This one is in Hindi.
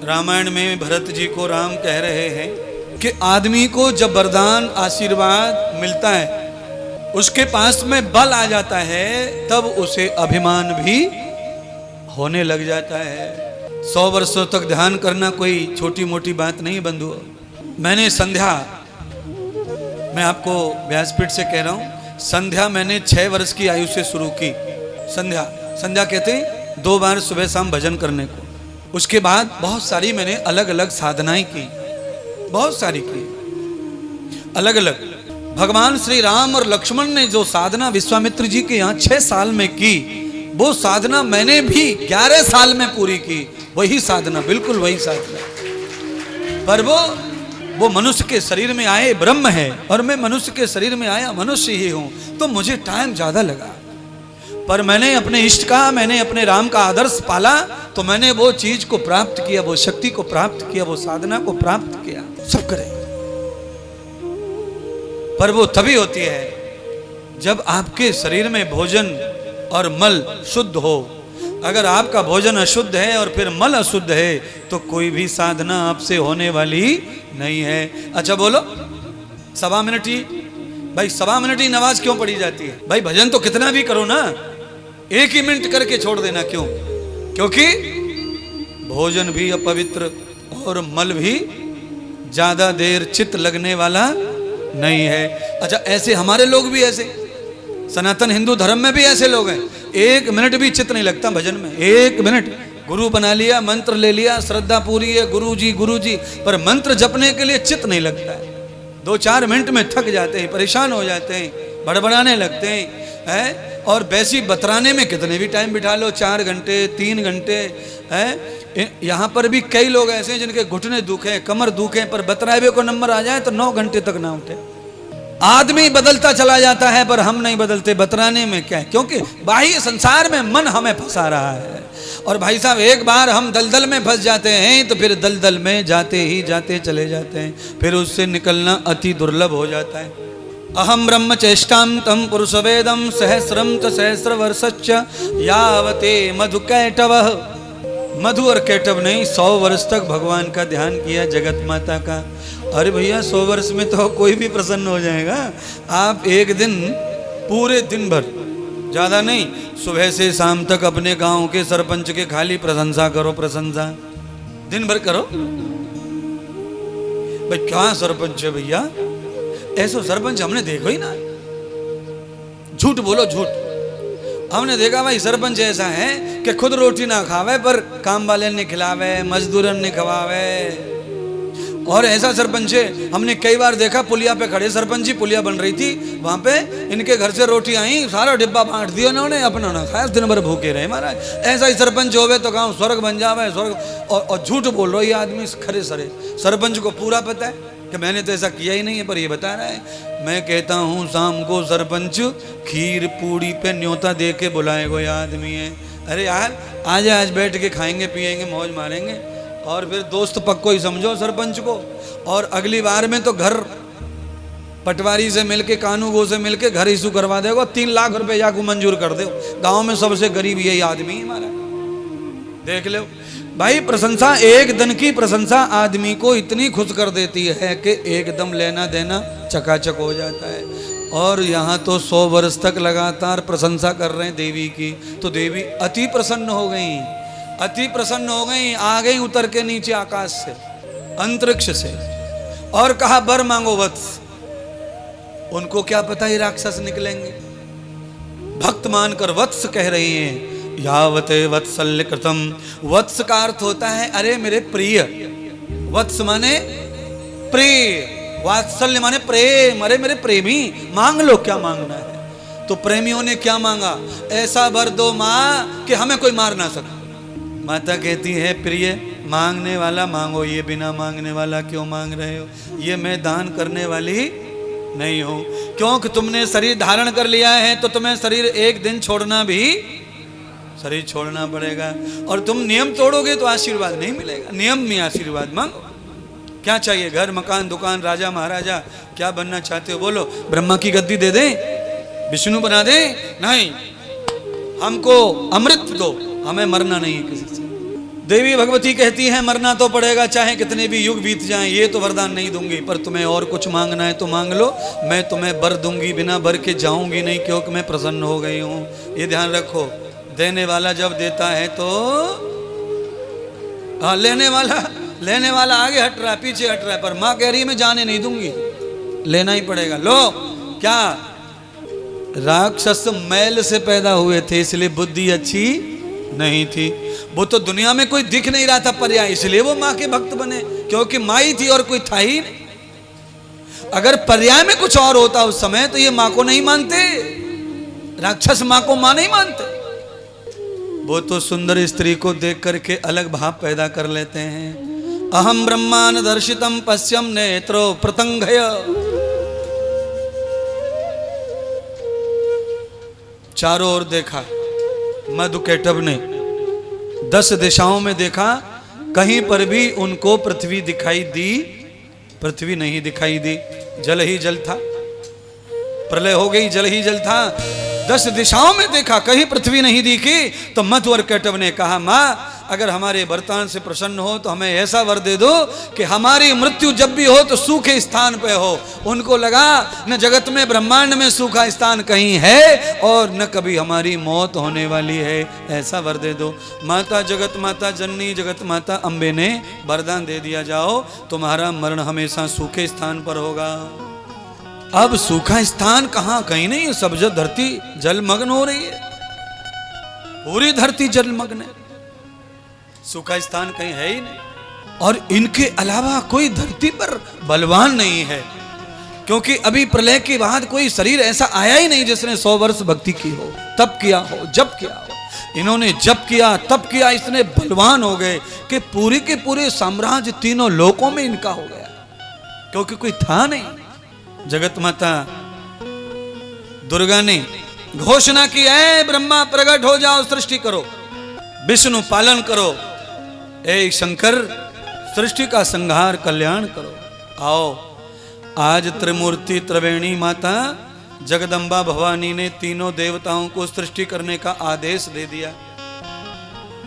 रामायण में भरत जी को राम कह रहे हैं कि आदमी को जब वरदान आशीर्वाद मिलता है, उसके पास में बल आ जाता है, तब उसे अभिमान भी होने लग जाता है। 100 वर्षों तक ध्यान करना कोई छोटी मोटी बात नहीं बंधु। मैंने संध्या, मैं आपको व्यासपीठ से कह रहा हूं, संध्या मैंने 6 वर्ष की आयु से शुरू की। संध्या कहते हैं 2 बार सुबह शाम भजन करने को। उसके बाद बहुत सारी मैंने अलग अलग साधनाएं की, बहुत सारी की अलग अलग। भगवान श्री राम और लक्ष्मण ने जो साधना विश्वामित्र जी के यहाँ 6 साल में की, वो साधना मैंने भी 11 साल में पूरी की। वही साधना, बिल्कुल वही साधना। पर वो मनुष्य के शरीर में आए ब्रह्म है, और मैं मनुष्य के शरीर में आया मनुष्य ही हूं, तो मुझे टाइम ज्यादा लगा। पर मैंने अपने इष्ट का, मैंने अपने राम का आदर्श पाला, तो मैंने वो चीज को प्राप्त किया, वो शक्ति को प्राप्त किया, वो साधना को प्राप्त किया। सब करें, पर वो तभी होती है जब आपके शरीर में भोजन और मल शुद्ध हो। अगर आपका भोजन अशुद्ध है और फिर मल अशुद्ध है, तो कोई भी साधना आपसे होने वाली नहीं है। अच्छा बोलो, 1.25 मिनट ही भाई, 1.25 मिनट ही नमाज क्यों पढ़ी जाती है? भाई भजन तो कितना भी करो ना, 1 ही मिनट करके छोड़ देना क्यों? क्योंकि भोजन भी अपवित्र और मल भी ज्यादा देर चित्त लगने वाला नहीं है। अच्छा, ऐसे हमारे लोग भी, ऐसे सनातन हिंदू धर्म में भी ऐसे लोग हैं, 1 मिनट भी चित्त नहीं लगता भजन में। 1 मिनट गुरु बना लिया, मंत्र ले लिया, श्रद्धा पूरी है, गुरु जी, पर मंत्र जपने के लिए चित्त नहीं लगता है। 2-4 मिनट में थक जाते हैं, परेशान हो जाते हैं, बड़बड़ाने लगते हैं। और बैसी बतराने में कितने भी टाइम बिठा लो, 4 घंटे 3 घंटे हैं। यहाँ पर भी कई लोग ऐसे हैं जिनके घुटने दुखे, कमर दुखे, पर बतरावे को नंबर आ जाए तो 9 घंटे तक ना उठे। आदमी बदलता चला जाता है, पर हम नहीं बदलते। बतराने में क्या है? क्योंकि बाह्य संसार में मन हमें फंसा रहा है। और भाई साहब, एक बार हम दलदल में फंस जाते हैं तो फिर दलदल में जाते ही जाते चले जाते हैं, फिर उससे निकलना अति दुर्लभ हो जाता है। अहम ब्रह्म चेष्टाम तम पुरुष वेदम सहस्रम च सहस्र वर्षच्च यावते मधु कैटवः। मधु और कैटव नहीं, 100 वर्ष तक भगवान का ध्यान किया, जगत माता का। अरे भैया, 100 वर्ष में तो कोई भी प्रसन्न हो जाएगा। आप एक दिन, पूरे दिन भर, ज्यादा नहीं, सुबह से शाम तक अपने गांव के सरपंच के खाली प्रशंसा करो, प्रशंसा दिन भर करो। भाई क्या सरपंच है भैया, ऐसा सरपंच हमने देखो ही ना। झूठ बोलो, झूठ। हमने देखा भाई सरपंच ऐसा है कि खुद रोटी ना खावे, पर काम वाले ने खिलावे, मजदूरन ने खवावे। और ऐसा सरपंच है, हमने कई बार देखा, पुलिया पे खड़े सरपंच जी, पुलिया बन रही थी, वहां पे इनके घर से रोटी आई, सारा डिब्बा बांट दिया उन्होंने, अपना ना खाया, दिन भर भूखे रहे महाराज। ऐसा ही सरपंच होवे तो गाँव स्वर्ग बन जावे, स्वर्ग। और झूठ बोल रहा है ये आदमी खरे सरे। सरपंच को पूरा पता है कि मैंने तो ऐसा किया ही नहीं है, पर ये बता रहा है। मैं कहता हूँ शाम को सरपंच खीर पूड़ी पे न्योता दे के बुलाए कोई आदमी है। अरे यार, आज बैठ के खाएंगे पिएंगे, मौज मारेंगे, और फिर दोस्त पक्को ही समझो सरपंच को। और अगली बार में तो घर पटवारी से मिलके, कानूगो से मिलके घर इशू करवा देगा, 3 लाख रुपए या को मंजूर कर दो। गांव में सबसे गरीब यही आदमी हमारा, देख लो भाई। प्रशंसा, एक दिन की प्रशंसा आदमी को इतनी खुश कर देती है कि एकदम लेना देना चकाचक हो जाता है। और यहाँ तो 100 वर्ष तक लगातार प्रशंसा कर रहे हैं देवी की, तो देवी अति प्रसन्न हो गई, अति प्रसन्न हो गई। आ गई उतर के नीचे आकाश से, अंतरिक्ष से, और कहा वर मांगो वत्स। उनको क्या पता ही राक्षस निकलेंगे, भक्त मानकर वत्स कह रही हैं। यावते वत्सल्य कृतम। वत्स का अर्थ होता है अरे मेरे प्रिय। वत्स माने प्रिय, वात्सल्य माने प्रेम। अरे मेरे प्रेमी, मांग लो क्या मांगना है। तो प्रेमियों ने क्या मांगा? ऐसा वर दो माँ कि हमें कोई मार ना सके। माता कहती है प्रिय, मांगने वाला मांगो, ये बिना मांगने वाला क्यों मांग रहे हो? ये मैं दान करने वाली नहीं हूं। क्योंकि तुमने शरीर धारण कर लिया है, तो तुम्हें शरीर एक दिन छोड़ना भी, शरीर छोड़ना पड़ेगा। और तुम नियम तोड़ोगे तो आशीर्वाद नहीं मिलेगा। नियम में आशीर्वाद मांगो। क्या चाहिए? घर, मकान, दुकान, राजा महाराजा, क्या बनना चाहते हो बोलो? ब्रह्मा की गद्दी दे दें, विष्णु बना दें? नहीं, हमको अमृत दो, हमें मरना नहीं है किसी से। देवी भगवती कहती हैं मरना तो पड़ेगा, चाहे कितने भी युग बीत जाएं, ये तो वरदान नहीं दूंगी, पर तुम्हें और कुछ मांगना है तो मांग लो, मैं तुम्हें वर दूंगी, बिना वर के जाऊंगी नहीं, क्योंकि मैं प्रसन्न हो गई हूं। ये ध्यान रखो, देने वाला जब देता है तो हाँ, लेने वाला आगे हट रहा है, पीछे हट रहा है, पर माँ कह रही है मैं जाने नहीं दूंगी, लेना ही पड़ेगा। लो क्या राक्षस मैल से पैदा हुए थे, इसलिए बुद्धि अच्छी नहीं थी। वो तो दुनिया में कोई दिख नहीं रहा था पर्याय, इसलिए वो माँ के भक्त बने, क्योंकि माँ ही थी और कोई था ही नहीं। अगर पर्याय में कुछ और होता उस समय तो ये माँ को नहीं मानते, राक्षस माँ को माँ नहीं मानते। वो तो सुंदर स्त्री को देख करके अलग भाव पैदा कर लेते हैं। अहम ब्रह्मान दर्शितम पश्यम नेत्रो प्रतंगय। चारों ओर देखा मधु केटव ने, 10 दिशाओं में देखा, कहीं पर भी उनको पृथ्वी दिखाई दी? पृथ्वी नहीं दिखाई दी, जल ही जल था। प्रलय हो गई, जल ही जल था। 10 दिशाओं में देखा, कहीं पृथ्वी नहीं दिखी। तो मधु और केटव ने कहा माँ अगर हमारे वरदान से प्रसन्न हो तो हमें ऐसा वर दे दो कि हमारी मृत्यु जब भी हो तो सूखे स्थान पे हो। उनको लगा न जगत में ब्रह्मांड में सूखा स्थान कहीं है और न कभी हमारी मौत होने वाली है, ऐसा वर दे दो। माता जगत माता जननी जगत माता अम्बे ने वरदान दे दिया, जाओ तुम्हारा मरण हमेशा सूखे स्थान पर होगा। अब सूखा स्थान कहाँ, कहीं नहीं, सब जो धरती जलमग्न हो रही है, पूरी धरती जलमग्न है, सूखा स्थान कहीं है ही नहीं। और इनके अलावा कोई धरती पर बलवान नहीं है, क्योंकि अभी प्रलय के बाद कोई शरीर ऐसा आया ही नहीं जिसने 100 वर्ष भक्ति की हो, तप किया हो, जप किया हो। इन्होंने जप किया, तप किया, इतने बलवान हो गए कि पूरे के पूरे साम्राज्य तीनों लोकों में इनका हो गया, क्योंकि कोई था नहीं। जगत माता दुर्गा ने घोषणा की, ऐ ब्रह्मा प्रकट हो जाओ, सृष्टि करो, विष्णु पालन करो, ए शंकर सृष्टि का संहार कल्याण करो। आओ आज त्रिमूर्ति त्रिवेणी माता जगदम्बा भवानी ने तीनों देवताओं को सृष्टि करने का आदेश दे दिया।